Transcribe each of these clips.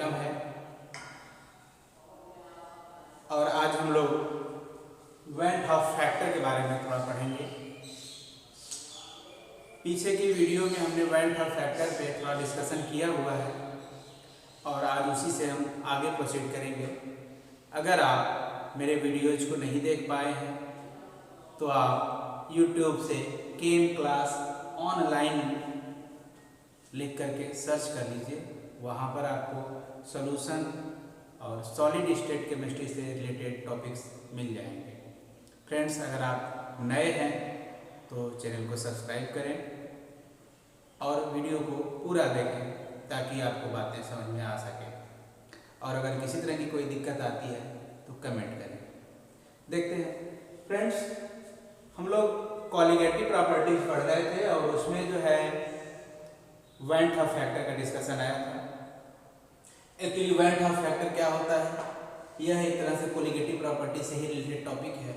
Welcome है। और आज हम लोग वेंट ऑफ फैक्टर के बारे में थोड़ा पढ़ेंगे। पीछे की वीडियो में हमने वेंट ऑफ फैक्टर पे थोड़ा डिस्कशन किया हुआ है और आज उसी से हम आगे प्रोसीड करेंगे। अगर आप मेरे वीडियोज को नहीं देख पाए हैं तो आप YouTube से केम क्लास ऑनलाइन लिख करके सर्च कर लीजिए। वहाँ पर आपको सॉल्यूशन और सॉलिड स्टेट केमिस्ट्री से रिलेटेड टॉपिक्स मिल जाएंगे। फ्रेंड्स, अगर आप नए हैं तो चैनल को सब्सक्राइब करें और वीडियो को पूरा देखें ताकि आपको बातें समझ में आ सके। और अगर किसी तरह की कोई दिक्कत आती है तो कमेंट करें। देखते हैं फ्रेंड्स, हम लोग कॉलिगेटिव प्रॉपर्टीज पढ़ रहे थे और उसमें जो है वेंट ऑफ फैक्टर का डिस्कशन आया था। एक्चुअली वेंट ऑफ फैक्टर क्या होता है? यह एक तरह से कोलिगेटिव प्रॉपर्टी से ही रिलेटेड टॉपिक है।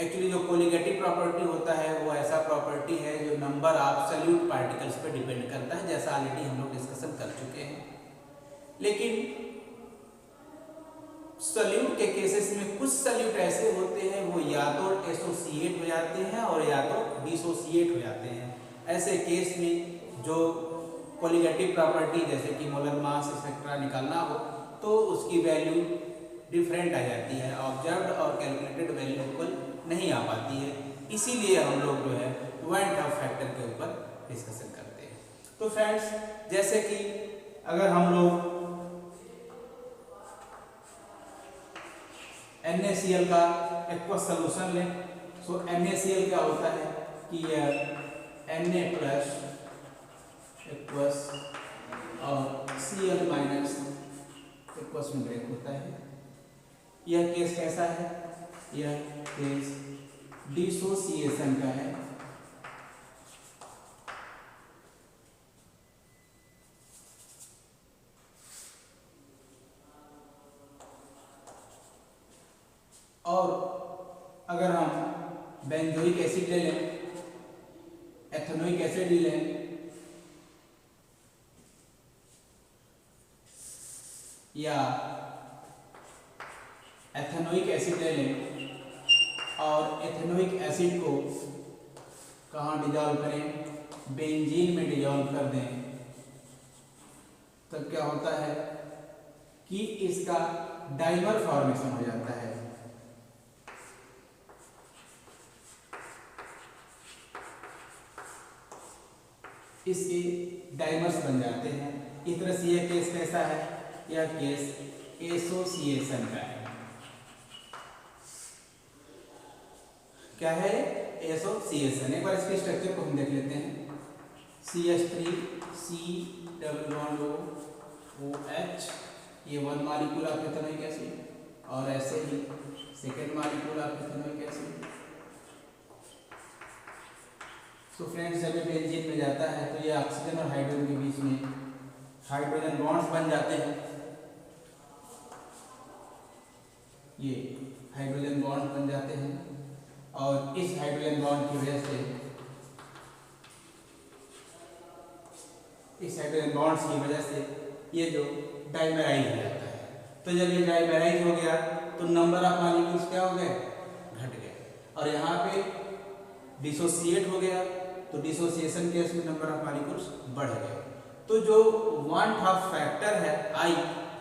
एक्चुअली जो कोलिगेटिव प्रॉपर्टी होता है वो ऐसा प्रॉपर्टी है जो नंबर ऑफ सॉल्यूट पार्टिकल्स पर डिपेंड करता है, जैसा ऑलरेडी हम लोग डिस्कशन कर चुके हैं। लेकिन सॉल्यूट के केसेस में कुछ सॉल्यूट ऐसे होते हैं वो या तो एसोसिएट हो जाते हैं और या तो डिसोसिएट हो जाते हैं। ऐसे केस में जो कोलिगेटिव प्रॉपर्टी जैसे कि मोलर मास एक्सेट्रा निकालना हो तो उसकी वैल्यू डिफरेंट आ जाती है, ऑब्जर्व्ड और कैलकुलेटेड वैल्यू इक्वल नहीं आ पाती है। इसीलिए हम लोग जो है वेंट ऑफ फैक्टर के ऊपर डिस्कशन करते हैं। तो फ्रेंड्स, जैसे कि अगर हम लोग NaCl का एक्वस सॉल्यूशन लें तो NaCl क्या होता है कि यह Na प्लस एक्वस और Cl माइनस एक्वस में ब्रेक होता है। यह केस कैसा है? यह केस डिसोसिएशन का है। और अगर हम बेंजोइक एसिड ले लें, एथेनोइक एसिड ले लें या एथेनोइक एसिड ले लें और एथेनोइक एसिड को कहाँ डिजॉल्व करें? बेंजीन में डिजॉल्व कर दें, तब क्या होता है कि इसका डाइमर फॉर्मेशन हो जाता है। इसके डाइमर्स बन जाते हैं। इस तरह से यह केस कैसा है? यह केस एसोसिएशन का है। क्या है? एसोसिएशन। एक बार इसके स्ट्रक्चर को हम देख लेते हैं। CH3 C double bond OH, ये one molecule of ethanoic acid और ऐसे ही second molecule of ethanoic acid. तो फ्रेंड्स, जब ये बेंजीन में जाता है तो ये ऑक्सीजन और हाइड्रोजन के बीच में हाइड्रोजन बॉन्ड्स बन जाते हैं। ये हाइड्रोजन बॉन्ड बन जाते हैं और इस हाइड्रोजन बॉन्ड की वजह से, इस हाइड्रोजन बॉन्ड्स की वजह से ये जो डाइमेराइज हो जाता है। तो जब ये डाइमेराइज हो गया तो नंबर ऑफ मॉलिक्यूल्स क्या हो गए? घट गए। और यहाँ पे डिसोसिएट हो गया तो डिसोसिएशन केस में नंबर ऑफ मॉलिक्यूल्स बढ़ गए। तो जो वेंट ऑफ फैक्टर है I,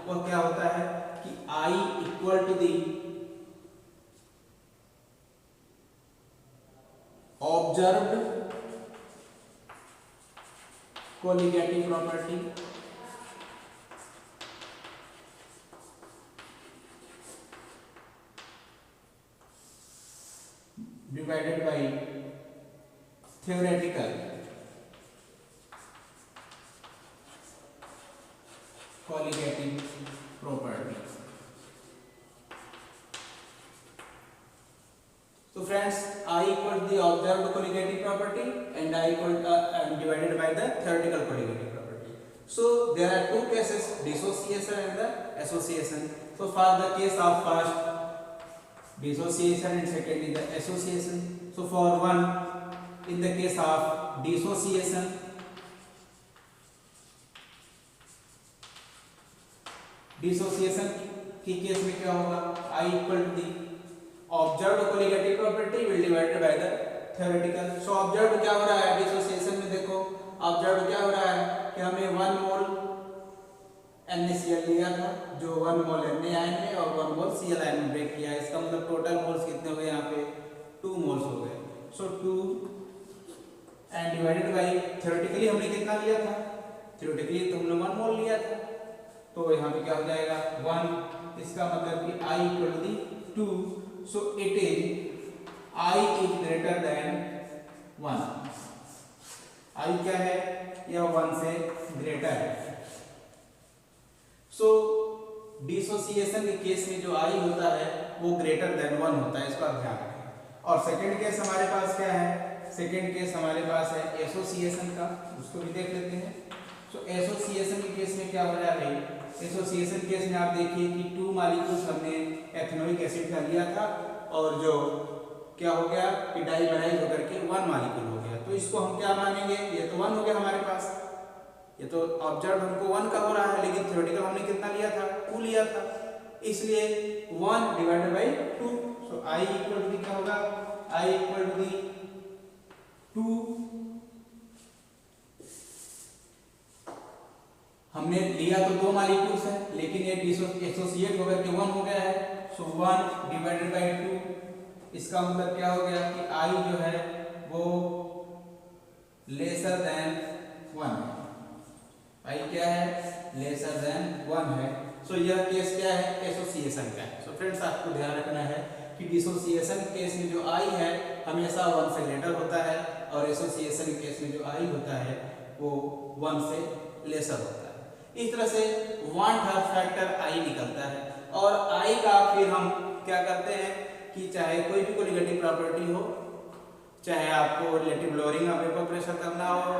वो क्या होता है कि I equal to the observed colligative property divided by theoretical colligative property। So friends, I equal to the observed colligative property and I equal divided by the theoretical colligative property. So there are two cases, dissociation and the association. So for the case of first dissociation and second is the association. So for one, in the case of dissociation, dissociation की case में क्या होगा, I equal to the observed colligative property will divided by the theoretical. So observed क्या हो रहा है dissociation में, देखो ऑब्जर्व्ड क्या हो रहा है कि हमें 1 मोल NaCl लिया था, जो 1 मोल NaIN और 1 मोल Cl आयन में ब्रेक किया है। इसका मतलब टोटल मोल्स कितने हो गए यहाँ पे, 2 मोल्स हो गए। सो 2 एंड डिवाइडेड बाय थ्योरेटिकली हमने कितना लिया था, थ्योरेटिकली तो हमने 1 मोल लिया था, तो यहाँ पे क्या हो जाएगा 1, इसका मतलब कि I equal to the 2। So it is I is greater than 1। I क्या है, यह 1 से ग्रेटर है। सो डिसोसिएशन के केस में जो I होता है वो ग्रेटर देन 1 होता है, इसका ध्यान रखें। और सेकंड केस हमारे पास क्या है, सेकंड केस हमारे पास है एसोसिएशन का, उसको भी देख लेते हैं। सो एसोसिएशन के केस में क्या हो रहा है भाई, एसोसिएशन केस में आप देखिए कि 2 मॉलिक्यूल्स हमने एथेनोइक एसिड का लिया था और जो क्या हो गया कि डाइमेराइल होकर के 1 मॉलिक्यूल हो गया। तो इसको हम क्या मानेंगे, ये तो 1 हो गया हमारे पास, ये तो ऑब्जर्व हमको 1 का हो रहा है, लेकिन थ्योरेटिकल हमने कितना लिया था, 2 लिया था, इसलिए 1 divided by 2। So I equal to क्या होगा, I इक्वल टू 2। हमने लिया तो 2 मॉलिक्यूल्स है, लेकिन ये एसोसिएट होकर के 1 हो गया है। सो 1 डिवाइडेड बाई 2, इसका मतलब क्या हो गया कि I जो है वो लेसर देन 1 है, I क्या है, लेसर देन 1 है। सो यह केस क्या है, एसोसिएशन का है। सो फ्रेंड्स आपको ध्यान रखना है कि डिसोसिएशन केस में जो I है हमेशा 1 से ग्रेटर होता है और एसोसिएशन केस में जो I होता है वो 1 से लेसर होता है। इस तरह से वन थर्ड फैक्टर I निकलता है और I का फिर हम क्या करते हैं कि चाहे कोई भी कोलिगेटिव प्रॉपर्टी हो, चाहे आपको relative lowering of vapour pressure करना हो,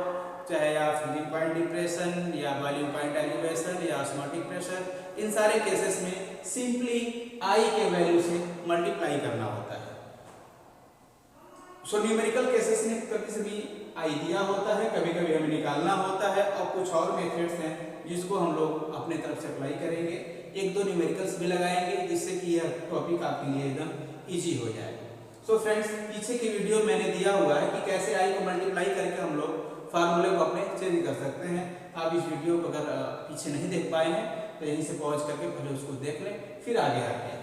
चाहे आप फ्रीजिंग पॉइंट डिप्रेशन या बॉइलिंग पॉइंट एलिवेशन या ऑस्मोटिक प्रेशर, इन सारे केसेस में सिंपली I के वैल्यू से मल्टीप्लाई करना होता है। सो न्यूमेरिकल केसेस में कभी I दिया होता है, कभी कभी हमें निकालना होता है और कुछ और मेथड्स हैं जिसको हम लोग अपने तरफ से अप्लाई करेंगे। 1-2 न्यूमेरिकल्स भी लगाएंगे जिससे कि यह टॉपिक आपके लिए एकदम ईजी हो जाए। सो फ्रेंड्स पीछे की वीडियो मैंने दिया हुआ है कि कैसे I को मल्टीप्लाई करके हम लोग फार्मूले को अपने चेंज कर सकते हैं। आप इस वीडियो को अगर पीछे नहीं देख पाए हैं तो यहीं से पॉज करके पहले उसको देख लें, फिर आगे आते हैं।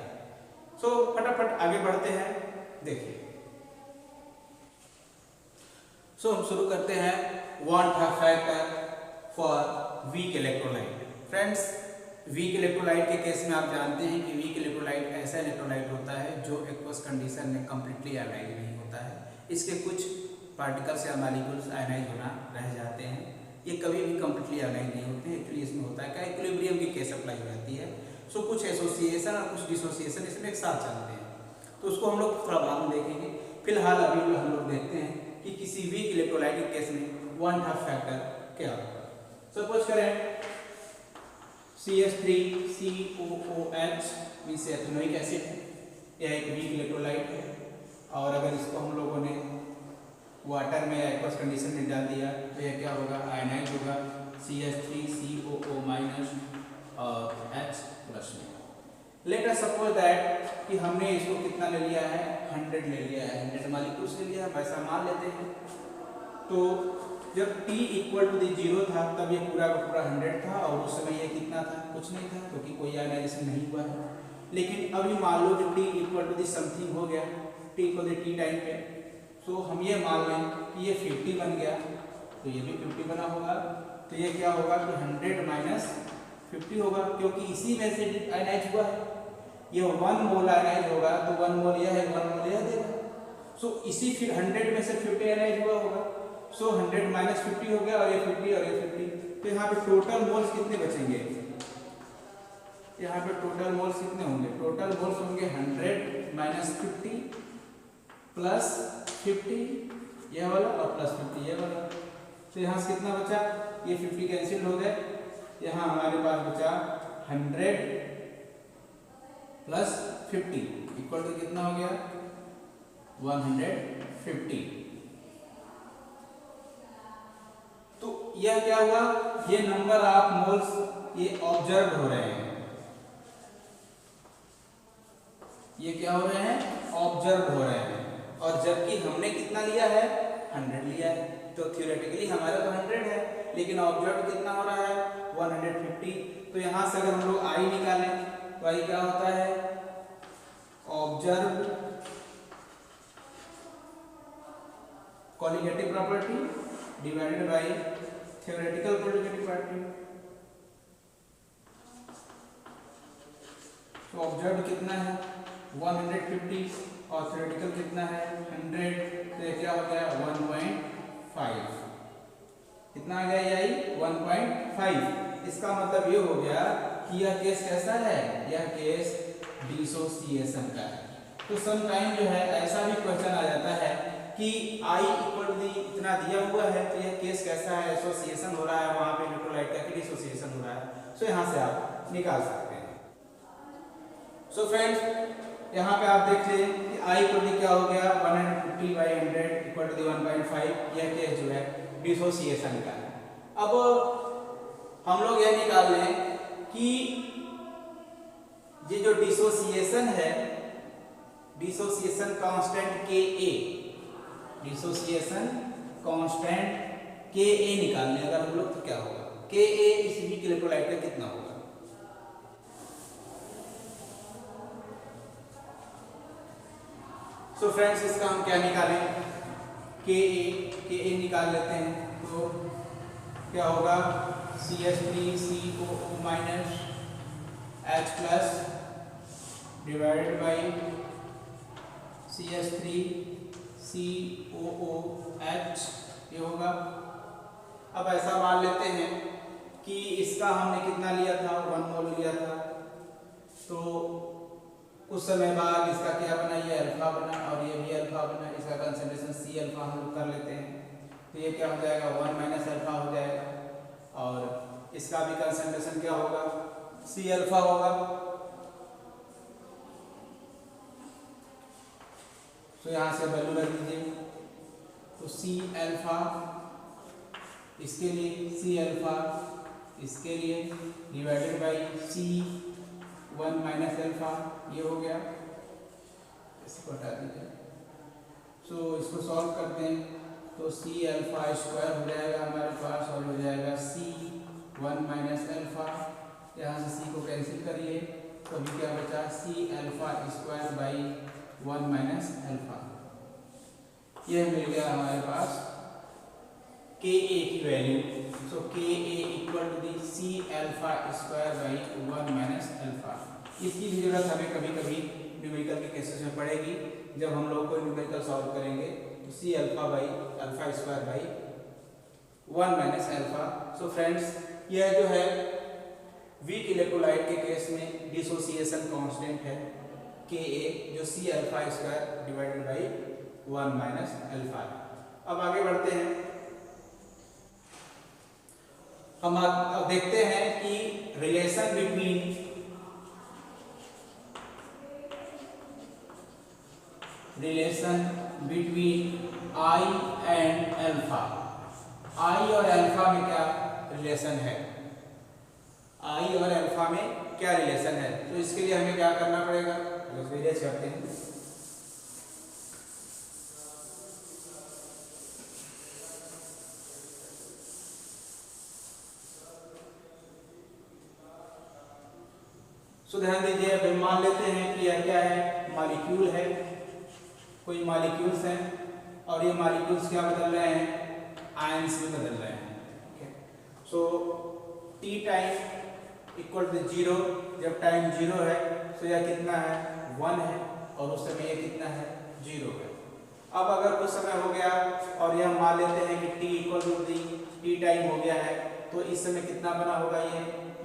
सो फटाफट आगे बढ़ते हैं, देखिए। सो हम शुरू करते हैं want a factor for weak electrolyte. Friends weak electrolyte के केस में आप जानते हैं कि वीक इलेक्ट्रोलाइट ऐसा इलेक्ट्रोलाइट होता है जो एक्वस कंडीशन में कंप्लीटली आयनाइज नहीं होता है। इसके कुछ पार्टिकल्स या मॉलिक्यूल्स आयनाइज होना रह जाते हैं, ये कभी भी कंप्लीटली आयनाइज नहीं होते हैं। एक्चुअली इसमें होता है क्या, इक्विलिब्रियम की केस अप्लाई हो जाती है। सो कुछ एसोसिएशन और कुछ डिसोसिएशन इसमें एक साथ चलते हैं, तो उसको हम लोग थोड़ा बाद में देखेंगे। फिलहाल अभी हम लोग देखते हैं कि किसी वीक इलेक्ट्रोलाइट के केस में वन हाफ फैक्टर क्या होगा। सपोज करें CH3COOH मींस एथेनोइक एसिड है, यह एक वीक इलेक्ट्रोलाइट है और अगर इसको हम लोगों ने वाटर में एक्वस कंडीशन में डाल दिया तो यह क्या होगा, आयनाइज होगा CH3COO- और H+ में। लेट अस सपोज दैट कि हमने इसको कितना ले लिया है, 100 ले लिया है, 100 मॉलिक्यूल्स ले लिया है, वैसा मान लेते हैं। तो जब T इक्वल टू 0 था तब ये पूरा का पूरा 100 था और उस समय ये कितना था, कुछ नहीं था क्योंकि कोई आयनाइजेशन नहीं हुआ है। लेकिन अभी मान लो कि T इक्वल टू समथिंग हो गया, T equal to T time पे, तो हम ये मान लें कि ये 50 बन गया, तो ये भी 50 बना होगा। तो ये क्या होगा कि 100 - 50 होगा, क्योंकि इसी में से आयनाइज हुआ है। ये 1 मोल आयनाइज होगा तो 1 मोल यह है, 1 मोल यह देगा। सो इसी फिर 100 में से 50 आयनाइज हुआ होगा। सो 100 - 50 हो गया और ये 50 और ये 50। तो यहाँ पे टोटल मोल्स कितने बचेंगे, यहाँ पे टोटल मोल्स कितने होंगे, टोटल मोल्स होंगे 100 - 50 प्लस 50 ये वाला और प्लस 50 ये वाला। तो यहाँ से कितना बचा, ये 50 कैंसिल हो गए, यहाँ हमारे पास बचा 100 प्लस 50 इक्वल टू कितना हो गया, 150। तो यह क्या हुआ, ये नंबर ऑफ मोल्स ये ऑब्जर्व हो रहे हैं, ये क्या हो रहे हैं, ऑब्जर्व हो रहे हैं। और जबकि हमने कितना लिया है, 100 लिया है। तो थ्योरेटिकली हमारा तो 100 है, लेकिन ऑब्जर्व कितना हो रहा है, 150। तो यहाँ से अगर हम लोग आई निकालें तो आई क्या होता है, observe colligative property divided by theoretical colligative property. तो ऑब्जर्व कितना है, 150 और थ्योरेटिकल कितना है, 100। तो ये क्या हो गया, 1.5। कितना आ गया ये आई, 1.5। इसका मतलब ये हो गया कि यह केस कैसा है, यह केस डिसोसिएशन का है। तो सम टाइम जो है ऐसा भी क्वेश्चन आ जाता है कि I = इतना दिया हुआ है, तो यह केस कैसा है, एसोसिएशन हो रहा है वहां पे इलेक्ट्रोलाइट का, कि डिसोसिएशन हो रहा है। सो यहाँ से आप निकाल सकते हैं। सो फ्रेंड्स यहाँ पे आप देख लीजिए कि I क्या हो गया, 150/100 = 1.5। यह केस जो है डिसोसिएशन का है। अब हम लोग यह निकाल लें कि ये जो डिसोसिएशन है, dissociation constant Ka, dissociation constant Ka निकालने अगर हम लोग तो क्या होगा, Ka इस वीक इलेक्ट्रोलाइट का कितना होगा। सो फ्रेंड्स इसका हम क्या निकालें, Ka निकाल लेते हैं। तो क्या होगा, CH3COO- H+ divided by CH3COOH ये होगा। अब ऐसा मान लेते हैं कि इसका हमने कितना लिया था, 1 मोल लिया था। तो कुछ समय बाद इसका क्या बना, ये अल्फा बना और ये भी अल्फा बना। इसका कंसंट्रेशन C अल्फा हम लोग कर लेते हैं। तो ये क्या हो जाएगा, 1 - अल्फा हो जाएगा। और इसका भी कंसंट्रेशन क्या होगा, C अल्फा होगा। तो यहाँ से वैल्यू रख दीजिए। तो C अल्फा इसके लिए, C अल्फा इसके लिए डिवाइडेड बाई C1 - अल्फा ये हो गया। इसको हटा दीजिए। सो इसको सॉल्व करते हैं तो C अल्फा स्क्वायर हो जाएगा हमारे पास और हो जाएगा C1 - अल्फा। यहाँ से C को कैंसिल करिए तो अभी क्या बचा, C alpha square by 1 - alpha. यह मिल गया हमारे पास Ka की value. So Ka = C alpha square by 1 - alpha. इसकी भी जरूरत हमें कभी कभी न्यूमेरिकल के केसेस में पड़ेगी, जब हम लोग कोई न्यूमेरिकल सॉल्व करेंगे। तो C alpha by alpha square by 1 - alpha. So friends यह जो है वीक इलेक्ट्रोलाइट के केस में डिसोसिएशन कांस्टेंट है Ka, जो C alpha square divided by 1 - alpha. अब आगे बढ़ते हैं। हम अब देखते हैं कि relation between I and alpha. I और अल्फा में क्या रिलेशन है, I और अल्फा में क्या रिलेशन है। तो इसके लिए हमें क्या करना पड़ेगा, विजुअलाइज करते हैं। सो ध्यान दीजिए, अब मान लेते हैं कि यह क्या है, मॉलिक्यूल है, कोई मॉलिक्यूल्स हैं और ये मॉलिक्यूल्स क्या बदल रहे हैं, आयंस में बदल रहे हैं। सो T टाइम = 0, जब टाइम 0 है तो यह कितना है, 1 है और उस समय ये कितना है, 0 है। अब अगर कुछ समय हो गया और यह मान लेते हैं कि T टाइम हो गया है, तो इस समय कितना बना होगा,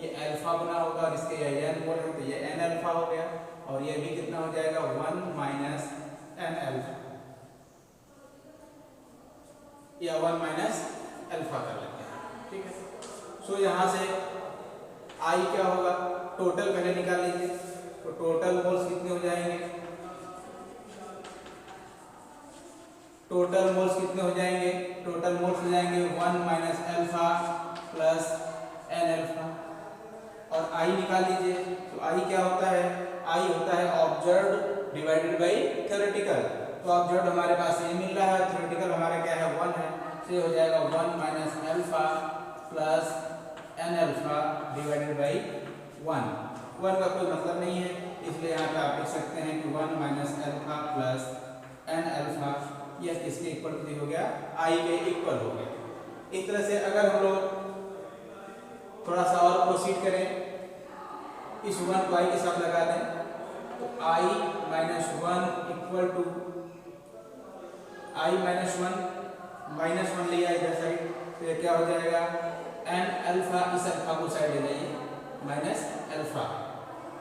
ये अल्फा बना होगा और इसके ये n मोल है तो ये n अल्फा हो गया और ये भी कितना हो जाएगा, 1 - n अल्फा या 1 - अल्फा कर लेते हैं। ठीक है। सो यहाँ से I क्या होगा, टोटल पहले निकाल लीजिए। तो टोटल मोल्स कितने हो जाएंगे, टोटल मोल्स कितने हो जाएंगे, टोटल मोल्स हो जाएंगे 1 - अल्फा प्लस n अल्फा। और I निकाल लीजिए। तो I क्या होता है, I होता है ऑब्जर्व्ड डिवाइडेड बाई थ्योरेटिकल। तो ऑब्जर्व हमारे पास ये मिल रहा है, थ्योरेटिकल हमारा क्या है 1 है, तो ये हो जाएगा 1 minus alpha plus n alpha divided by 1 का कोई मतलब नहीं है, इसलिए यहाँ पे आप लिख सकते हैं कि 1 minus alpha plus n alpha, यह किसके इक्वल हो गया, आई के इक्वल हो गया। इस तरह से अगर हम लोग थोड़ा सा और प्रोसीड करें, इस 1 को आई के साथ लगा दें, तो I minus 1 equal to I minus 1 लिया इधर साइड, तो ये क्या हो जाएगा एन अल्फा, इस अल्फा को साइड ले जाइए, माइनस अल्फा,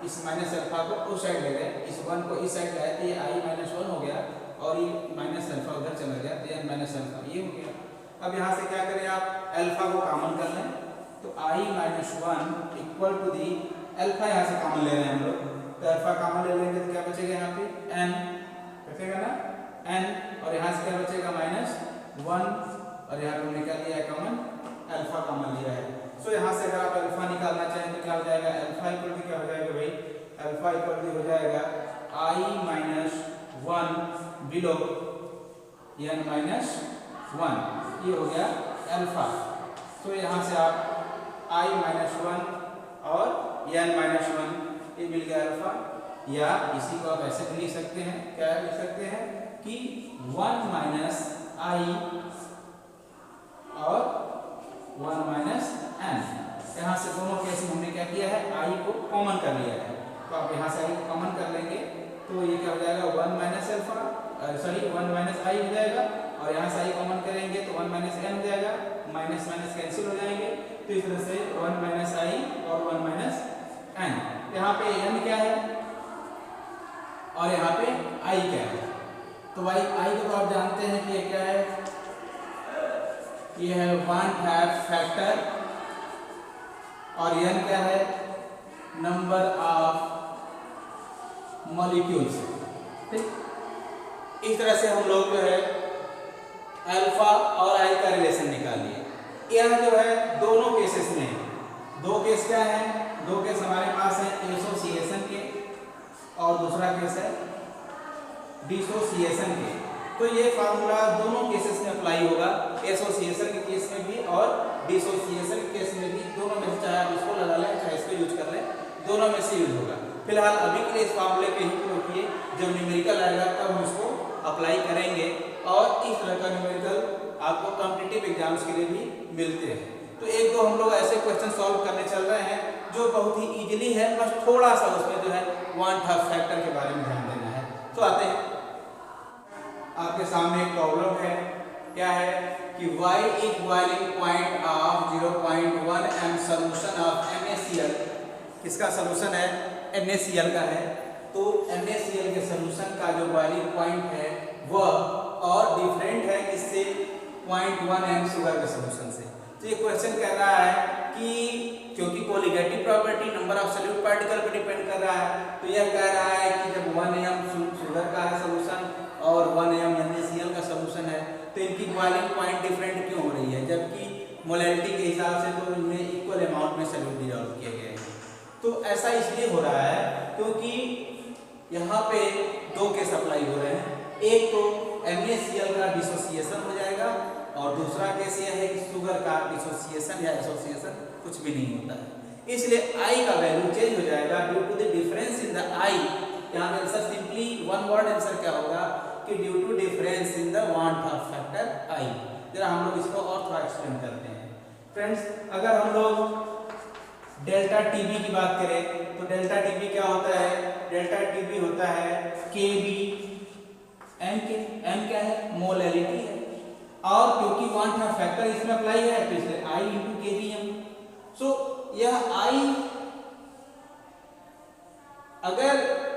इस माइनस अल्फा को उस साइड ले गए, इस 1 को इस साइड लाए, तो ये आई माइनस 1 हो गया और ये माइनस अल्फा उधर चला गया, तो एन माइनस अल्फा ये हो गया। अब यहाँ से क्या करें आप, अल्फा को कॉमन कर लें, तो I minus 1 equal to the alpha, यहाँ से कॉमन ले रहे हैं हम लोग, तो अल्फा कॉमन ले लेंगे तो क्या बचेगा यहाँ पे एन बचेगा ना, एन, और यहाँ से क्या बचेगा माइनस 1, और यहाँ पे हमने क्या लिया है कॉमन, अल्फा कॉमन लिया है। सो यहाँ से अगर आप अल्फा निकालना चाहें तो क्या हो जाएगा, अल्फा इक्वल टू क्या हो जाएगा भाई, अल्फा इक्वल टू हो जाएगा आई माइनस 1 बिलो एन माइनस 1, ये हो गया अल्फा। तो यहाँ से आप आई माइनस 1 और एन माइनस 1 ये मिल गया अल्फा, या इसी को आप ऐसे भी लिख सकते हैं, क्या लिख सकते हैं कि 1 माइनस आई और 1 माइनस एन, यहाँ से दोनों केस में हमने क्या किया है, आई को कॉमन कर लिया है, तो आप यहाँ से आई को कॉमन कर लेंगे, तो ये क्या हो जाएगा 1 माइनस अल्फा, सॉरी 1 माइनस आई हो जाएगा, और यहाँ से आई कॉमन करेंगे तो 1 माइनस एन हो जाएगा, माइनस माइनस कैंसिल हो जाएंगे, तो इस तरह से 1 माइनस आई और 1 माइनस एन, यहाँ पे एन क्या है और यहाँ पे आई क्या है, तो भाई आई को तो आप जानते हैं कि ये क्या है, ये है 1/2 फैक्टर, और एन क्या है, नंबर ऑफ मॉलिक्यूल्स। ठीक, इस तरह से हम लोग जो है अल्फा और आई का रिलेशन निकाल लिए। यह जो है दोनों केसेस में, दो केस क्या है, दो केस हमारे पास है एसोसिएशन के और दूसरा केस है डिसोसिएशन के। तो ये फार्मूला दोनों केसेस में अप्लाई होगा, एसोसिएशन के केस में भी और डिसोसिएशन के केस में भी, दोनों में से चाहे आप इसको लगा लें चाहे इसको यूज कर लें, दोनों में से यूज होगा। फिलहाल अभी के लिए इस फार्मूले पे ही रोकिए, जब न्यूमेरिकल आएगा तब हम इसको अप्लाई करेंगे, और इस तरह का न्यूमेरिकल आपको कॉम्पिटिटिव एग्जाम्स के लिए भी मिलते हैं। तो एक दो हम लोग ऐसे क्वेश्चन सॉल्व करने चल रहे हैं जो बहुत ही इजीली है, बस थोड़ा सा उसमें जो है 1/2 फैक्टर के बारे में ध्यान देना है। तो आते हैं, आपके सामने एक प्रॉब्लम है, क्या है कि y is boiling point of 0.1 m solution of NaCl, किसका सॉल्यूशन है, NaCl का है। तो NaCl के सॉल्यूशन का जो बॉइलिंग पॉइंट है वह और डिफरेंट है इससे 0.1 m शुगर के सॉल्यूशन से। तो ये क्वेश्चन कह रहा है कि क्योंकि colligative property number of solute particle पर डिपेंड कर रहा है, तो यह कह रहा है कि जब 1 m शुगर का है सॉल्यूशन और 1 m NaCl का सॉल्यूशन है, तो इनकी बॉइलिंग पॉइंट डिफरेंट क्यों हो रही है, जबकि मोलैरिटी के हिसाब से तो इनमें इक्वल अमाउंट में सॉल्यूट डिसॉल्व किए गए हैं। तो ऐसा इसलिए हो रहा है क्योंकि यहाँ पे दो केस अप्लाई हो रहे हैं, एक तो NaCl का डिसोसिएशन हो जाएगा और दूसरा केस यह है कि शुगर का डिसोसिएशन या एसोसिएशन कुछ भी नहीं होता है, इसलिए I का वैल्यू चेंज हो जाएगा due to the difference in the I। यहाँ पे answer simply one word answer क्या होगा कि due to difference in the 1/2 factor I। जरा हम लोग इसको और थोड़ा एक्सप्लेन करते हैं फ्रेंड्स। अगर हम लोग डेल्टा टीबी की बात करें तो डेल्टा टीबी क्या होता है, डेल्टा टीबी होता है केबी, एम के, एम क्या है, मोलैरिटी है, और क्योंकि 1/2 फैक्टर इसमें अप्लाई है तो इसलिए I इंटू केबीएम। सो यह I अगर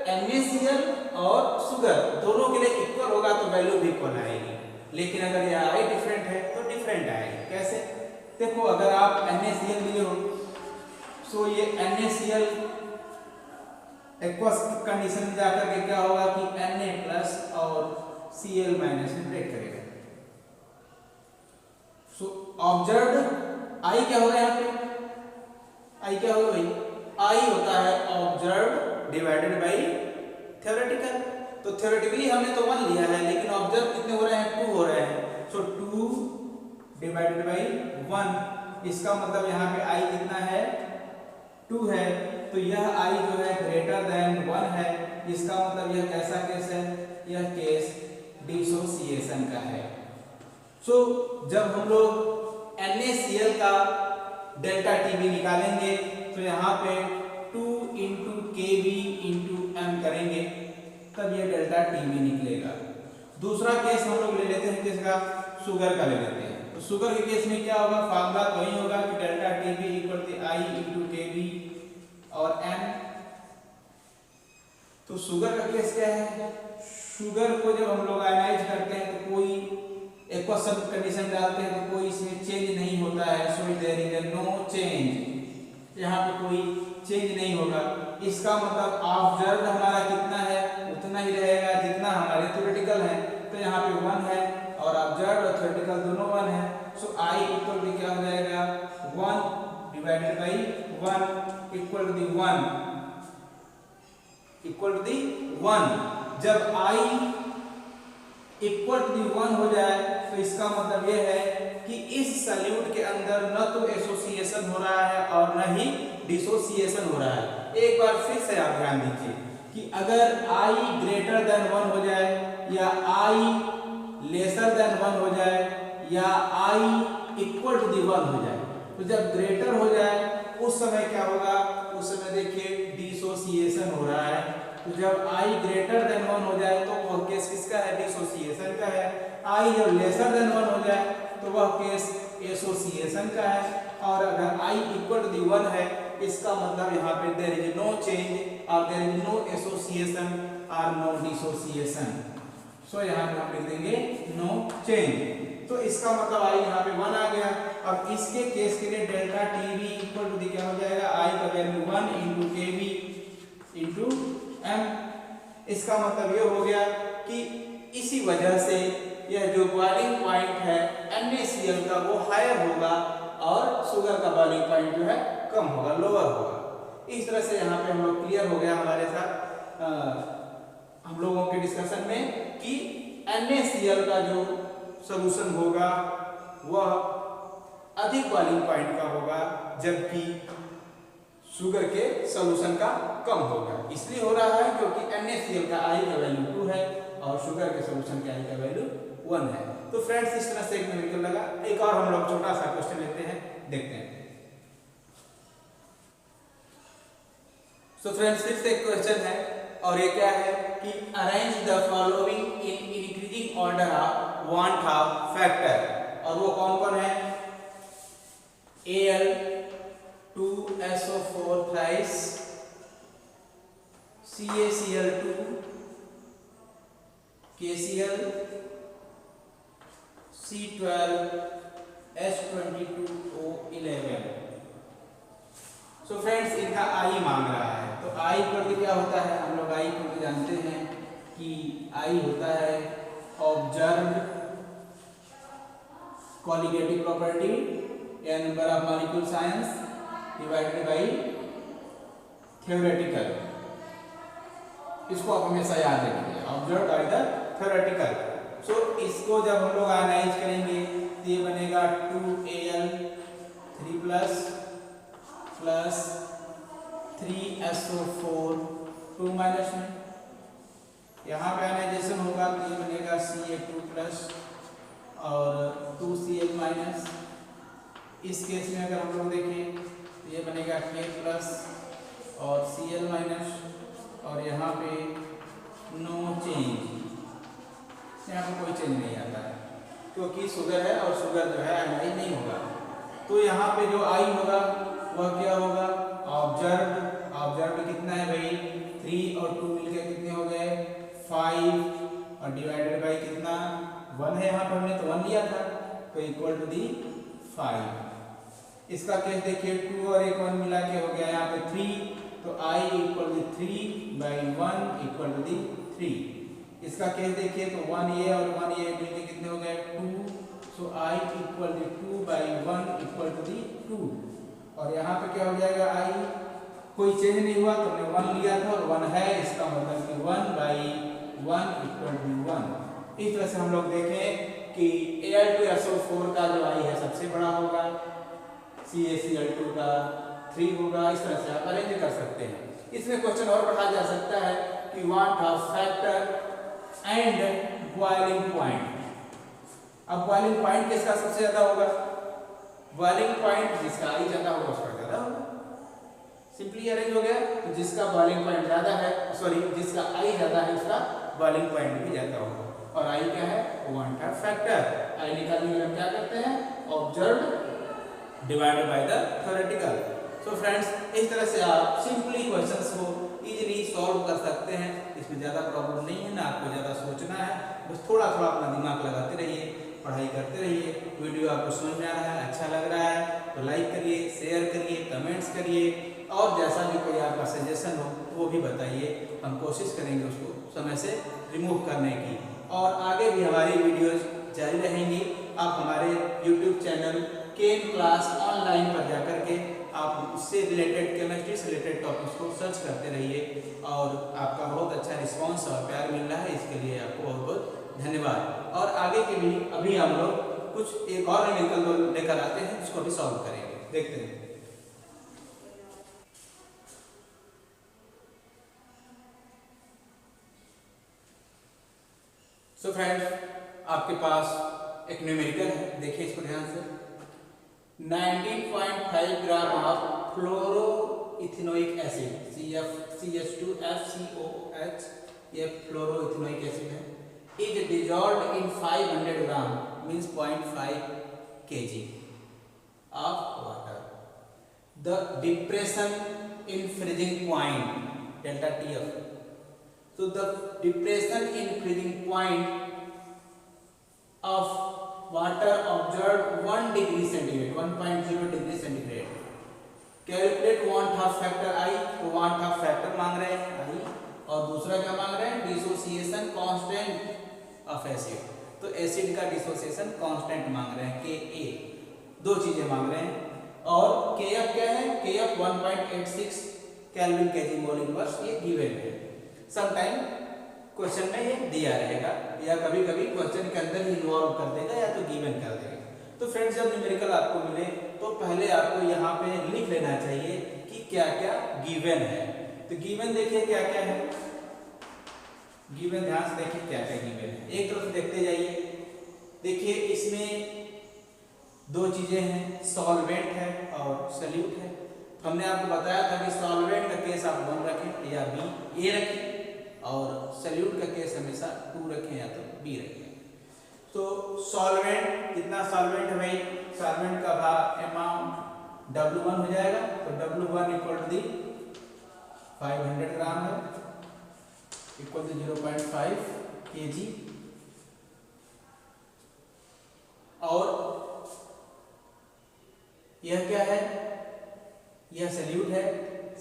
NaCl और शुगर दोनों के लिए इक्वल होगा तो वैल्यू भी इक्वल आएगी, लेकिन अगर यह I डिफरेंट है तो डिफरेंट आएगी। कैसे, देखो अगर आप NaCl लिए हो सो ये NaCl एक्वस कंडीशन में जाकर के क्या होगा कि Na प्लस और Cl माइनस में ब्रेक करेगा। सो ऑब्जर्व्ड I क्या होगा, यहाँ पे I क्या होगा भाई, I होता है ऑब्जर्व्ड डिवाइडेड बाई थ्योरेटिकल। तो थ्योरेटिकली हमने तो 1 लिया है, लेकिन ऑब्जर्व कितने हो रहे हैं, 2 हो रहे हैं। सो 2 डिवाइडेड बाई 1, इसका मतलब यहाँ पे i कितना है, 2 है। तो यह i जो है ग्रेटर देन 1 है, इसका मतलब यह कैसा केस है, यह केस डिसोसिएशन का है। सो जब हम लोग NaCl का डेल्टा Tb निकालेंगे तो यहाँ पे 2 इंटू Kb इंटू m करेंगे, तब ये डेल्टा Tb निकलेगा। दूसरा केस हम लोग ले लेते हैं किसका, शुगर का ले लेते हैं। तो शुगर के केस में क्या होगा, फार्मूला तो वही होगा कि delta Tb equal to I into Kb और m। तो शुगर का केस क्या है, शुगर को जब हम लोग आयनाइज करते हैं तो कोई एक्वस कंडीशन डालते हैं तो कोई इसमें चेंज नहीं होता है। So there is no change, यहाँ पे कोई चेंज नहीं होगा। इसका मतलब ऑब्जर्व हमारा कितना है, उतना ही रहेगा जितना हमारे थ्योरेटिकल है। तो यहाँ पे 1 है और ऑब्जर्व और थ्योरेटिकल दोनों 1 है। सो I इक्वल टू क्या हो जाएगा, 1 divided by 1 equal to 1 equal to 1। जब I इक्वल टू 1 हो जाए तो इसका मतलब यह है कि इस सॉल्यूट के अंदर न तो एसोसिएशन हो रहा है और न ही डिसोसिएशन हो रहा है। एक बार फिर से आप ध्यान दीजिए कि अगर I ग्रेटर देन 1 हो जाए या I लेसर देन 1 हो जाए या I इक्वल टू 1 हो जाए, तो जब ग्रेटर हो जाए उस समय क्या होगा, उस समय देखिए डिसोसिएशन हो रहा है। तो जब I ग्रेटर देन 1 हो जाए तो वह केस किसका है, डिसोसिएशन का है। I जब लेसर देन 1 हो जाए तो वह केस एसोसिएशन का है। और अगर I इक्वल टू 1 है, इसका मतलब यहाँ पे देयर इज नो चेंज और देयर इज नो एसोसिएशन और नो डिसोसिएशन। सो यहाँ पे हम लिख देंगे नो चेंज। तो इसका मतलब I यहाँ पे 1 आ गया। अब इसके केस के लिए डेल्टा Tb इक्वल टू क्या हो जाएगा, I का value 1 into Kb into m। इसका मतलब ये हो गया कि इसी वजह से यह जो बॉइलिंग पॉइंट है NaCl का वो हायर होगा और शुगर का बॉइलिंग पॉइंट जो है कम होगा, लोअर होगा। इस तरह से यहाँ पे हम लोग क्लियर हो गया हमारे साथ हम लोगों के डिस्कशन में कि NaCl का जो सॉल्यूशन होगा वह अधिक बॉइलिंग पॉइंट का होगा, जबकि शुगर के सॉल्यूशन का कम होगा। इसलिए हो रहा है क्योंकि NaCl का I का वैल्यू 2 है और शुगर के सॉल्यूशन का I का वैल्यू 1 है। तो फ्रेंड्स इस तरह से एक न्यूमेरिकल लगा। एक और हम लोग छोटा सा क्वेश्चन लेते हैं, देखते हैं। सो फ्रेंड्स फिर से एक क्वेश्चन है और ये क्या है कि arrange the following in increasing order of one half factor. और वो कौन कौन है, Al2SO4 thrice, CaCl2, KCl, C12, H22O11। So friends इनका I मांग रहा है। तो I इक्वल क्या होता है, हम लोग I इक्वल जानते हैं कि I होता है ऑब्जर्व्ड कोलिगेटिव प्रॉपर्टी या number of molecule science divided by theoretical. इसको आप हमेशा याद रखिए, ऑब्जर्व्ड बाय द थ्योरेटिकल। सो इसको जब हम लोग एनालाइज करेंगे तो ये बनेगा 2Al3 प्लस 3SO4 2 माइनस में। यहाँ पे आयनाइजेशन होगा तो ये बनेगा Ca2 प्लस और 2Cl माइनस। इस केस में अगर हम लोग देखें तो ये बनेगा K प्लस और Cl माइनस और यहाँ पे नो चेंज, यहाँ पे कोई चेंज नहीं आता है क्योंकि शुगर है और शुगर जो है आयनाइज नहीं होगा। तो यहाँ पे जो I होगा वह क्या होगा, ऑब्जर्व्ड कितना है भाई, 3 और 2 मिलकर कितने हो गए 5 और डिवाइडेड बाई कितना 1 है, यहाँ पर हमने तो 1 लिया था तो इक्वल टू दी 5। इसका केस देखिए 2 और 1 मिला के हो गया यहाँ पे 3, तो I equal to 3/1 equal to the 3। इसका केस देखिए तो 1 ये और 1 ये मिलके कितने हो गए 2, so I equal to 2/1 equal to the 2। और यहाँ पे क्या हो जाएगा I कोई चेंज नहीं हुआ तो हमने 1 लिया था और 1 है, इसका मतलब कि 1/2 1 इक्वल टू 1। इस तरह से हम लोग देखें कि Al2SO4 का जो आई है सबसे बड़ा होगा, CaCl2 का 3 होगा। इस तरह से आप अरेंज कर सकते हैं। इसमें क्वेश्चन और पढ़ा जा सकता है कि what of factor and boiling point. अब बॉइलिंग पॉइंट किसका सबसे ज्यादा होगा? बॉइलिंग पॉइंट जिसका आई ज्यादा होगा उसका ज्यादा होगा। सिंपली अरेंज हो गया। तो जिसका बॉइलिंग पॉइंट ज्यादा है, सॉरी जिसका आई ज्यादा है उसका बॉइलिंग पॉइंट भी ज्यादा होगा। और आई क्या है? वाट ऑफ फैक्टर। आई निकालने के लिए हम क्या करते हैं? Observed divided by the theoretical. So friends, इस तरह से आप सिंपली क्वेश्चंस को इजीली सॉल्व कर सकते हैं। इसमें ज़्यादा प्रॉब्लम नहीं है, ना आपको ज़्यादा सोचना है। बस थोड़ा थोड़ा अपना दिमाग लगाते रहिए, पढ़ाई करते रहिए। वीडियो आपको समझ में आ रहा है, अच्छा लग रहा है तो लाइक करिए, शेयर करिए, कमेंट्स करिए, और जैसा भी कोई आपका सजेशन हो वो भी बताइए। हम कोशिश करेंगे उसको समय से रिमूव करने की। और आगे भी हमारी वीडियोज जारी रहेंगी। आप हमारे यूट्यूब चैनल केन क्लास ऑनलाइन पर जाकर के आप उससे रिलेटेड, केमिस्ट्री से रिलेटेड टॉपिक्स को सर्च करते रहिए। और आपका बहुत अच्छा रिस्पांस और प्यार मिल रहा है, इसके लिए आपको बहुत बहुत धन्यवाद। और आगे के भी अभी हम लोग कुछ एक और न्यूमेरिकल लेकर आते हैं जिसको अभी सॉल्व करेंगे। देखते हैं। सो फ्रेंड्स, आपके पास एक न्यूमेरिकल है, देखिए इसको ध्यान से। 19.5 ग्राम ऑफ फ्लोरोइथेनोइक एसिड CF(CH2FCOOH), ये फ्लोरोइथेनोइक एसिड है, is dissolved in 500 gram means 0.5 kg of water. The depression in freezing point delta TF. So the depression in freezing point of water observed 1 degree centigrade, 1.0 degree centigrade. Calculate want of factor I. तो want of factor मांग रहे हैं I, और दूसरा क्या मांग रहे हैं? Dissociation constant of acid. तो एसिड का डिसोसिएशन कांस्टेंट मांग रहे हैं Ka। दो चीजें मांग रहे हैं। और Kf क्या है? Kf 1.86 kelvin KG mole inverse, ये गिवन है। समटाइम क्वेश्चन में ये दिया रहेगा, या कभी कभी क्वेश्चन के अंदर ही इन्वॉल्व कर देगा, या तो गिवन कर देगा। तो फ्रेंड्स, जब न्यूमेरिकल आपको मिले तो पहले आपको यहाँ पे लिख लेना चाहिए कि क्या क्या गिवन है। तो गिवन देखिए क्या क्या है। गिवन ध्यान से देखिए क्या क्या गिवन है, एक तरफ देखते जाइए। देखिए इसमें दो चीजें हैं, सॉल्वेंट है और सल्यूट है। तो हमने आपको बताया था कि सॉल्वेंट का केस आप 1 रखें या बी, ए रखें, और सल्यूट का केस हमेशा 2 रखें या तो बी रखें। तो सॉल्वेंट, कितना सॉल्वेंट है भाई? सॉल्वेंट का अमाउंट W1 हो जाएगा। तो W1 इक्वल टू 500 ग्राम है, इक्वल टू 0.5 kg। और यह क्या है? यह सल्यूट है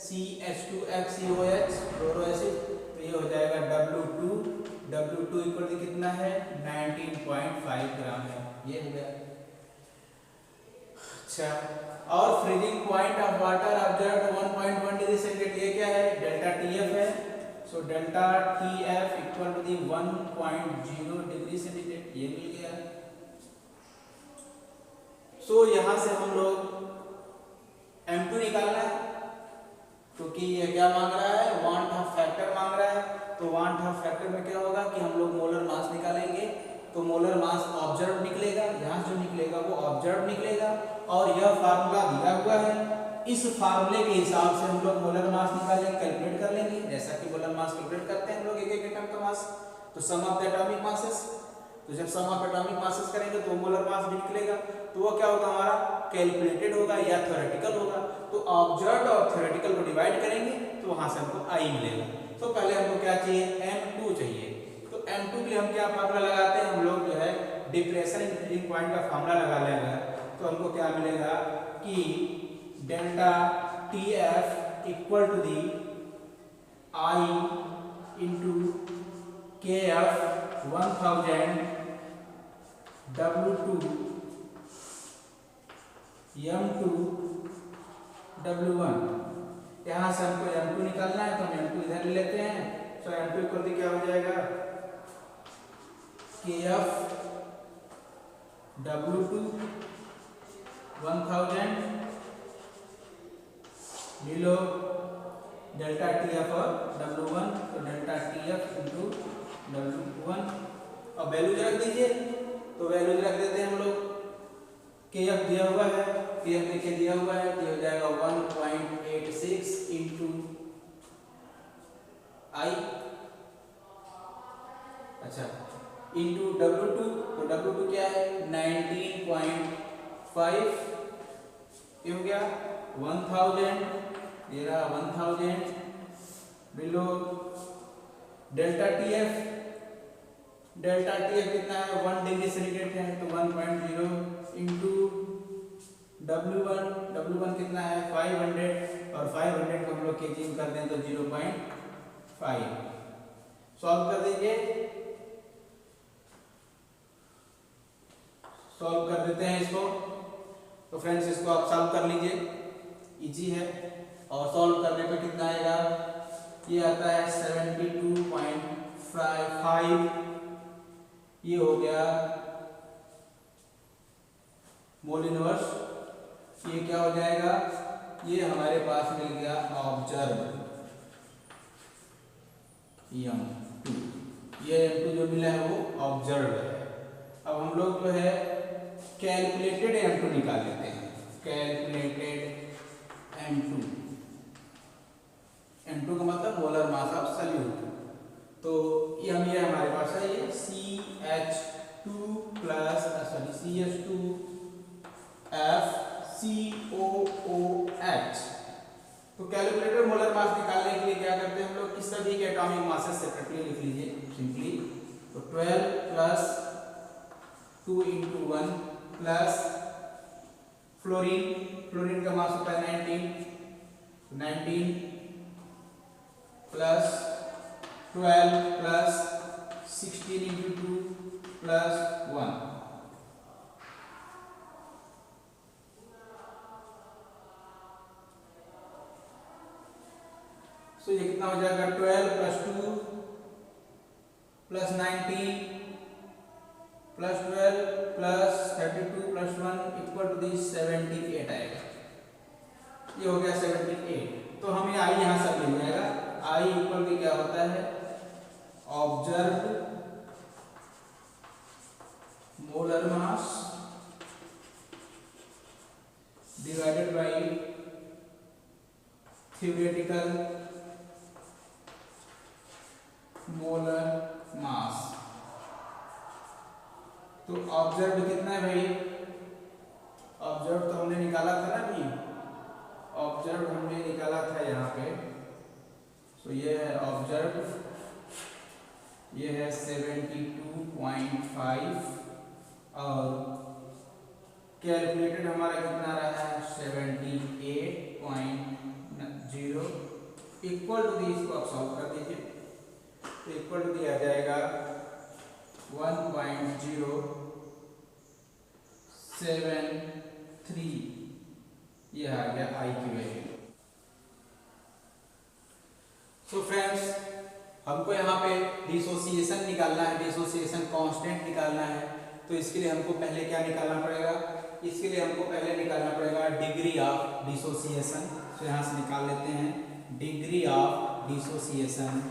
CH2FCOH फ्लोरो एसिड। तो ये हो जाएगा W2 इक्वल टू कितना है? 19.5 ग्राम है, ये हो गया। अच्छा, और freezing point of water observed 1.1 degree centigrade, ये क्या है? डेल्टा TF है। So delta TF equal to 1.0 degree centigrade, ये मिल गया। सो यहां से हम लोग M2 निकालना है, क्योंकि ये क्या मांग रहा है? वांट ऑफ फैक्टर मांग रहा है। तो वांट ऑफ फैक्टर में क्या होगा कि हम लोग मोलर मास निकालेंगे। तो मोलर मास ऑब्जर्व निकलेगा, यहाँ जो निकलेगा वो ऑब्जर्व निकलेगा। और यह फार्मूला दिया हुआ है, इस फार्मूले के हिसाब से हम लोग मोलर मास निकालेंगे, कैलकुलेट कर लेंगे। जैसा कि मोलर मास कैलकुलेट करते हैं हम लोग एक एक एटम का मास। तो सम ऑफ द एटॉमिक मासेस, तो जब सम ऑफ एटॉमिक मासेस करेंगे तो मोलर मास भी निकलेगा। तो वो क्या होगा? हमारा कैलकुलेटेड होगा या थ्योरेटिकल होगा। तो ऑब्जर्व्ड और थ्योरेटिकल को डिवाइड करेंगे तो वहां से हमको I मिलेगा। तो पहले हमको क्या चाहिए? M2 चाहिए। तो M2 के लिए हम क्या फार्मूला लगाते हैं? हम लोग जो है डिप्रेशन इन फ्रीजिंग पॉइंट का फार्मूला लगा लेंगे। तो हमको क्या मिलेगा कि delta TF equal to the I into KF 1000 W2 M2 W1। यहाँ से हमको M2 निकालना है, तो हम M2 इधर ले लेते हैं। सो m2 इक्वल टू क्या हो जाएगा kf w2 1000 below delta tf और w1, तो डेल्टा tf इंटू w1। अब वैल्यूज रख दीजिए, तो वैल्यूज रख देते हैं हम लोग। kf दिया हुआ है, kf नीचे दिया हुआ है, तो हो जाएगा 1.86 इंटू आई, अच्छा इंटू w2, तो w2 क्या है 19.5, ये हो गया 1000, ये रहा 1000 below delta tf, delta tf कितना है 1 डिग्री सेंटीग्रेड है, तो 1.0 इंटू w1 कितना है 500, और 500 को हम लोग केजी में कर दें तो 0.5। सॉल्व कर दीजिए, सॉल्व कर देते हैं इसको। तो फ्रेंड्स इसको आप सॉल्व कर लीजिए, इजी है। और सॉल्व करने पे कितना आएगा, ये आता है 72.5, ये हो गया मोल इनवर्स। ये क्या हो जाएगा, ये हमारे पास मिल गया ऑब्जर्व m2, ये m2 जो मिला है वो ऑब्जर्व है। अब हम लोग जो है कैलकुलेटेड m2 निकाल लेते हैं, कैलकुलेटेड m2 का मतलब मोलर मास ऑफ सॉल्यूट। तो ये हमारे पास है ये CH2 प्लस CH2FCOOH। तो कैलकुलेटेड मोलर मास निकालने के लिए क्या करते हैं हम लोग, किस सभी के एटॉमिक मासेस सेपरेटली लिख लीजिए सिंपली। तो 12 प्लस 2 इंटू 1 प्लस फ्लोरीन का मास होता है 19 plus 12 plus 16 into 2 plus 1, so ये कितना हो जाएगा 12 plus 2 plus 19 plus 12 plus 32 plus 1 equal to the 78 आएगा। ये हो गया 78। तो हमें आई यहाँ सब मिल जाएगा। आई इक्वल टू क्या होता है, observed molar mass divided by theoretical molar mass. तो ऑब्जर्व कितना है भाई, ऑब्जर्व तो हमने निकाला था ना भी, ऑब्जर्व हमने निकाला था यहाँ पे। तो ये है ऑब्जर्व, ये है 72.5 और कैलकुलेटेड हमारा कितना रहा है 78.0 इक्वल टू दी, इसको आप सॉल्व कर दीजिए तो इक्वल टू दी आ जाएगा 1.073, ये आ गया आई की वैल्यू। सो फ्रेंड्स हमको यहाँ पे डिसोसिएशन निकालना है, डिसोसिएशन कांस्टेंट निकालना है। तो इसके लिए हमको पहले क्या निकालना पड़ेगा, इसके लिए हमको पहले निकालना पड़ेगा डिग्री ऑफ डिसोसिएशन। तो यहाँ से निकाल लेते हैं degree of dissociation,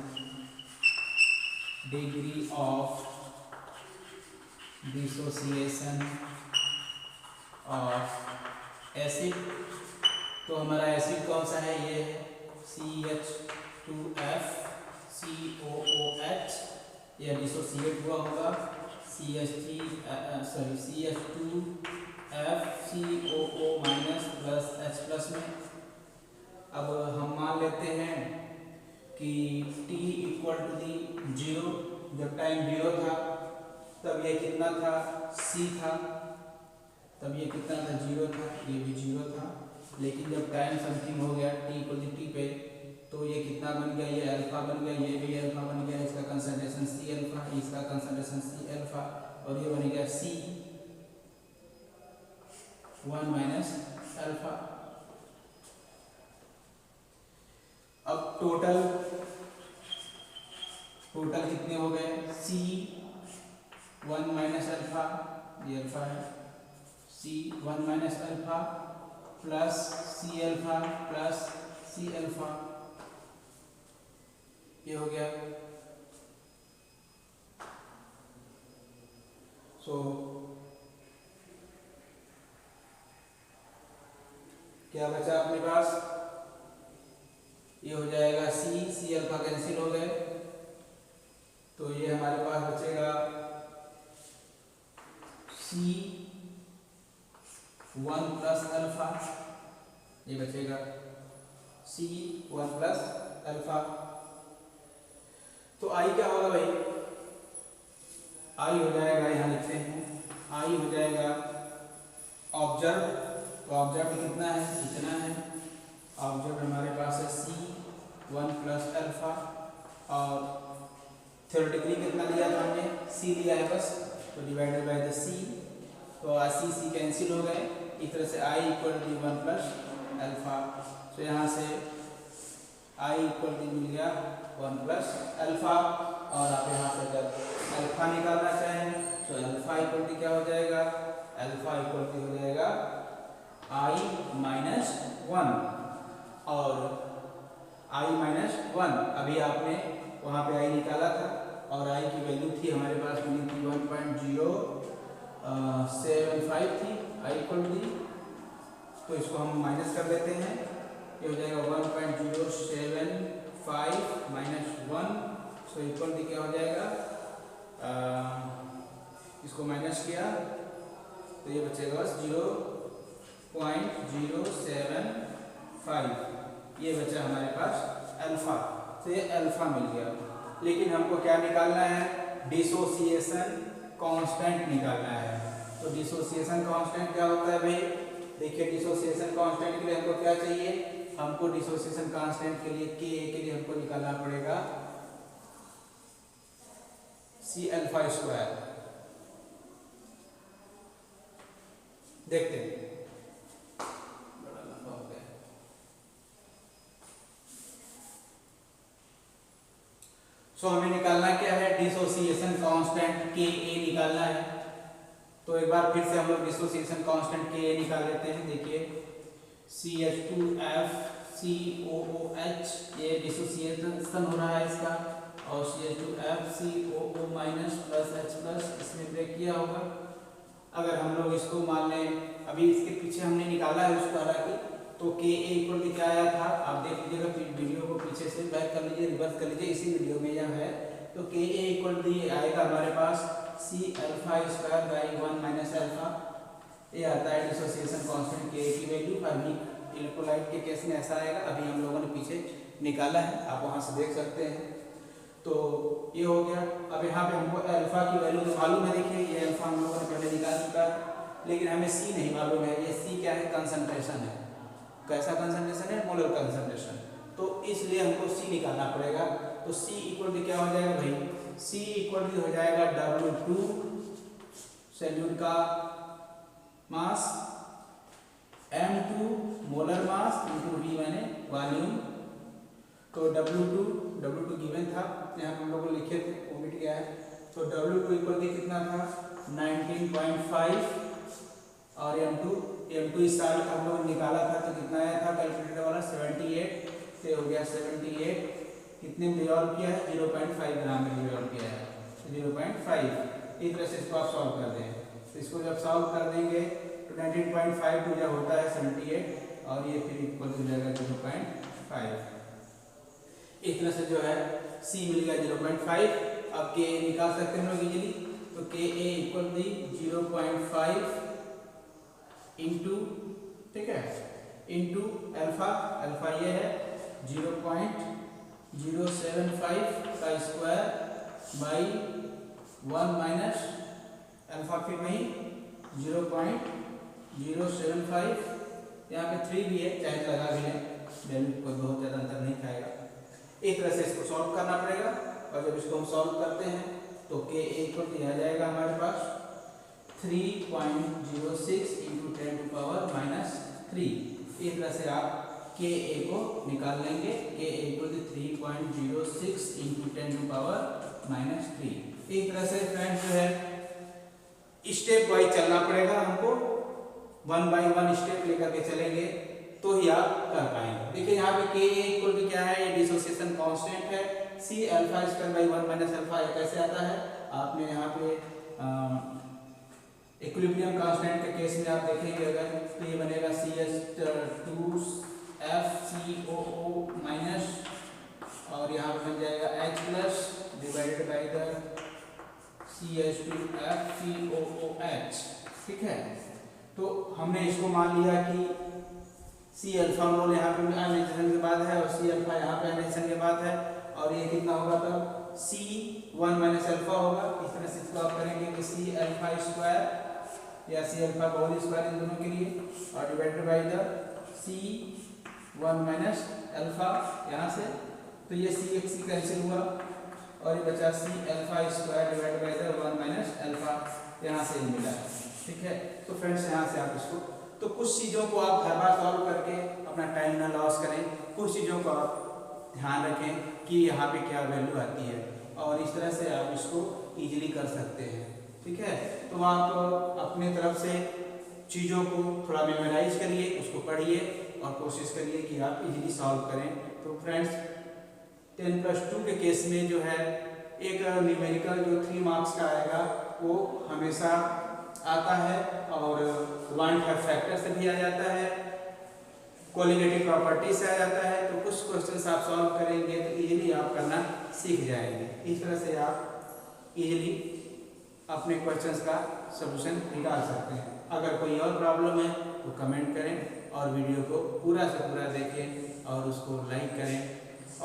degree of dissociation of acid. तो हमारा एसिड कौन सा है, ये है CH2FCOOH, यह डिसोसिएट हुआ होगा CH2FCOO minus plus H plus में। अब हम मान लेते हैं कि T इक्वल टू दी 0, जब टाइम 0 था तब ये कितना था, C था, तब ये कितना था 0 था, ये भी 0 था। लेकिन जब टाइम समथिंग हो गया T इक्वल टू T पे, तो ये कितना बन गया, ये अल्फा बन गया, ये भी अल्फा बन गया, इसका कंसंट्रेशन C अल्फा, इसका कंसंट्रेशन C अल्फा, और ये बन गया C1 माइनस अल्फा। अब टोटल टोटल कितने हो गए, सी 1 माइनस अल्फा, ये अल्फा है, C 1 minus alpha plus C alpha plus C alpha, ये हो गया। सो क्या बचा अपने पास, ये हो जाएगा सी अल्फा कैंसिल हो गए, तो ये हमारे पास बचेगा सी 1 प्लस अल्फा, ये बचेगा सी 1 प्लस अल्फा। तो आई क्या होगा भाई, आई हो जाएगा, यहाँ लिखते हैं, आई हो जाएगा ऑब्जर्व, तो ऑब्जर्व कितना है, इतना है, ऑब्जर्व हमारे पास है सी 1 प्लस अल्फा, और थ्योरेटिकली कितना लिया था हमने, सी लिया है बस, तो डिवाइडेड बाय द सी, तो सी कैंसिल हो गए, इस तरह से I equal to 1 plus alpha, तो यहाँ से आई इक्वल टू मिल गया 1 प्लस अल्फा, और आप यहाँ से जब अल्फा निकालना चाहें तो अल्फा इक्वल टू क्या हो जाएगा, अल्फा इक्वल टू हो जाएगा आई माइनस 1, और आई माइनस 1 अभी आपने वहाँ पे आई निकाला था, और आई की वैल्यू थी हमारे पास मिली थी 1.075 थी आई इक्वल टू, तो इसको हम माइनस कर लेते हैं, ये हो जाएगा 1.075 माइनस 1, सो इक्वल टू क्या हो जाएगा, इसको माइनस किया तो ये बचेगा बस 0.075, ये बचा हमारे पास अल्फा, तो ये अल्फा मिल गया। लेकिन हमको क्या निकालना है, डिसोसिएशन कांस्टेंट निकालना है। तो डिसोसिएशन कांस्टेंट क्या होता है भाई, देखिए डिसोसिएशन कांस्टेंट के लिए हमको क्या चाहिए, हमको डिसोसिएशन कांस्टेंट के लिए के लिए हमको निकालना पड़ेगा सी अल्फा स्क्वायर। देखते हैं, बड़ा लंबा हो गया। सो हमें निकालना क्या है, डिसोसिएशन कांस्टेंट के ए निकालना है। तो एक बार फिर से हम लोग डिसोसिएशन कांस्टेंट के ए निकाल लेते हैं। देखिए CH2FCOOH, ये डिसोसिएशन हो रहा है इसका, और CH2FCOO minus plus H plus, इसमें ब्रेक किया होगा। अगर हम लोग इसको मान लें, अभी इसके पीछे हमने निकाला है उसको, हालांकि तो के ए इक्वल टू क्या आया था, आप देख लीजिएगा, वीडियो को पीछे से बैक कर लीजिए, रिवर्स कर लीजिए, इसी वीडियो में यह है। तो के ए इक्वल टू आएगा हमारे पास c alpha square by 1 minus alpha, ये आता है डिसोसिएशन कांस्टेंट के ए की वैल्यू। अभी इलेक्ट्रोलाइट के केस में ऐसा आएगा, अभी हम लोगों ने पीछे निकाला है, आप वहाँ से देख सकते हैं। तो ये हो गया। अब यहाँ पे हमको अल्फा की वैल्यू तो मालूम है, देखिए ये अल्फा हम लोगों ने पहले निकाल चुका है, लेकिन हमें सी नहीं मालूम है। ये सी क्या है, कंसंट्रेशन है। कैसा कंसंट्रेशन है, मोलर कंसंट्रेशन, तो इसलिए हमको सी निकालना पड़ेगा। तो सी इक्वल टू क्या हो जाएगा भाई, सी इक्वल टू हो जाएगा W2 सेल्यूल का मास, M2 molar mass into V मैंने वॉल्यूम। तो W2 गिवन था, यहाँ हम लोग लिखे थे, ओमिट गया है। तो W2 इक्वल टू कितना था, 19.5, और M2 इस साल का हम लोग निकाला था, तो कितना आया था कैलकुलेटर वाला, 78 से हो गया 78, कितने में डिवॉल्व किया है, 0.5 ग्राम में डिवॉल्व किया है, 0.5। इस तरह से इसको आप सॉल्व कर दें, तो इसको जब सॉल्व कर देंगे तो 19.5 टू जब होता है 78, और ये फिर इक्वल हो जाएगा 0.5। इस तरह से जो है सी मिल गया 0.5। अब के ए निकाल सकते हैं लोग इजीली, तो के ए इक्वल टू 0.5 इंटू, ठीक है, इंटू अल्फा ये है 0.075 का स्क्वायर बाई 1 माइनस अल्फा, फिर वही 0.075, यहाँ पे 3 भी है, चाहे लगा भी लें, वैल्यू कोई बहुत ज़्यादा अंतर नहीं खाएगा। एक तरह से इसको सॉल्व करना पड़ेगा, और जब इसको हम सॉल्व करते हैं तो के इक्वल टू आ जाएगा हमारे पास 3.06 इंटू 10 टू पावर -3। इस तरह से आप के ए को निकाल लेंगे। के इक्वल टू 3.06 6 इंटू 10⁻⁻3। एक तरह से फ्रेंड्स जो है स्टेप वाइज चलना पड़ेगा हमको, 1 बाई 1 स्टेप लेकर के चलेंगे तो ही आप कर पाएंगे। देखिए यहाँ पे के इक्वल टू क्या है, ये डिसोसिएशन कांस्टेंट है, C alpha square by 1 minus alpha. ये कैसे आता है, आपने यहाँ पे इक्विलिब्रियम कांस्टेंट के केस में आप देखेंगे अगर तो ये बनेगा CH2 FCOO माइनस और यहाँ पे बन जाएगा H plus divided by the CH2 FCOOH। ठीक है, तो हमने इसको मान लिया कि C अल्फा मोल यहाँ पे आयनाइजेशन के बाद है और C अल्फा यहाँ पे आयनाइजेशन के बाद है, और ये कितना होगा तब C1 माइनस अल्फा होगा। इस तरह से इसको आप करेंगे कि C अल्फा स्क्वायर या C अल्फा होल स्क्वायर इन दोनों के लिए और divided by the C1 minus alpha यहाँ से, तो ये C कैंसिल हुआ और ये बचा C alpha square divided by the 1 minus alpha यहाँ से मिला है। ठीक है, तो फ्रेंड्स यहाँ से आप इसको, तो कुछ चीज़ों को आप हर बार सॉल्व करके अपना टाइम ना लॉस करें, कुछ चीज़ों को आप ध्यान रखें कि यहाँ पे क्या वैल्यू आती है और इस तरह से आप इसको इजीली कर सकते हैं। ठीक है, तो आप अपने तरफ से चीज़ों को थोड़ा मेमोराइज करिए, उसको पढ़िए और कोशिश करिए कि आप इजीली सॉल्व करें। तो फ्रेंड्स 10+2 के केस में जो है एक न्यूमेरिकल जो 3 मार्क्स का आएगा वो हमेशा आता है और वन फैक्टर से भी आ जाता है, कोलिगेटिव प्रॉपर्टी से आ जाता है। तो कुछ क्वेश्चंस आप सॉल्व करेंगे तो इजीली आप करना सीख जाएंगे। इस तरह से आप इजीली अपने क्वेश्चंस का सलूशन निकाल सकते हैं। अगर कोई और प्रॉब्लम है तो कमेंट करें और वीडियो को पूरा से पूरा देखें और उसको लाइक करें।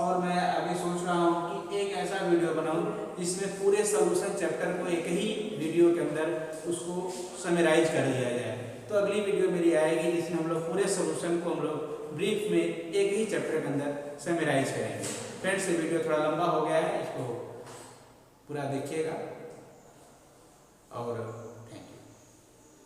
और मैं आगे सोच रहा हूँ कि एक ऐसा वीडियो बनाऊँ जिसमें पूरे सॉल्यूशन चैप्टर को एक ही वीडियो के अंदर उसको समराइज कर दिया जाए। तो अगली वीडियो मेरी आएगी जिसमें हम लोग पूरे सॉल्यूशन को हम लोग ब्रीफ में एक ही चैप्टर के अंदर समराइज करेंगे। फ्रेंड्स ये वीडियो थोड़ा लंबा हो गया है, इसको पूरा देखिएगा और